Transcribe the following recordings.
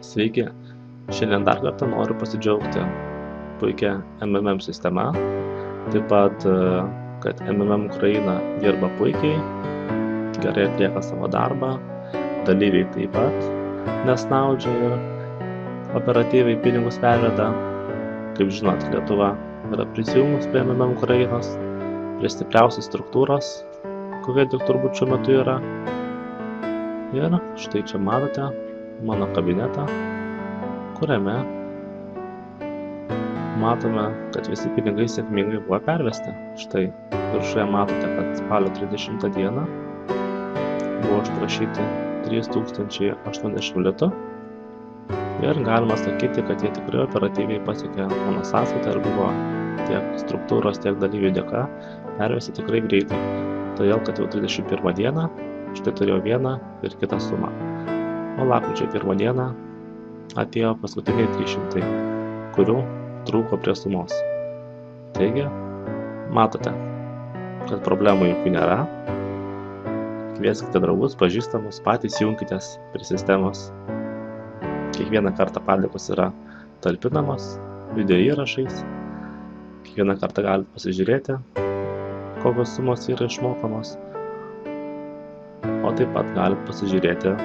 Sveiki, šiandien dar kartą noriu pasidžiaugti puikia MMM sistema, taip pat, kad MMM Ukraina dirba puikiai, gerai atlieka savo darbą, dalyviai taip pat nesnaudžia ir operatyviai pinigus perveda. Kaip žinot, Lietuva yra prisijungus prie MMM Ukrainos, prie stipriausios struktūros, kokia tik turbūt šiuo metu yra. Ir štai čia matote mano kabinetą, kuriame matome, kad visi pinigai sėkmingai buvo pervesti. Štai viršuje matote, kad spalio 30 dieną buvo išprašyti 3080 litų. Ir galima sakyti, kad jie tikrai operatyviai pasiekė mano sąskaitą ir buvo tiek struktūros, tiek dalyvių dėka pervesti tikrai greitai. Todėl, kad jau 31 dieną štai turėjau vieną ir kitą sumą. O lapkričio 1 dieną atėjo paskutiniai 300, kurių trūko prie sumos. Taigi, matote, kad problemų jokių nėra. Kvieskite draugus, pažįstamus, patys junkitės prie sistemos. Kiekvieną kartą padėkos yra talpinamos video įrašais. Kiekvieną kartą galite pasižiūrėti, kokios sumos yra išmokamos. O taip pat galite pasižiūrėti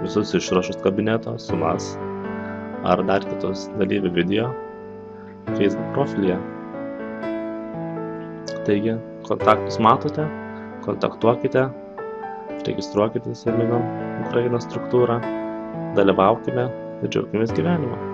visus išrašus kabineto, sumas ar dar kitus dalyvių video Facebook profilyje. Taigi, kontaktus matote, kontaktuokite, registruokitės į MMM Ukrainos struktūrą, dalyvaukime ir džiaukimės gyvenimu.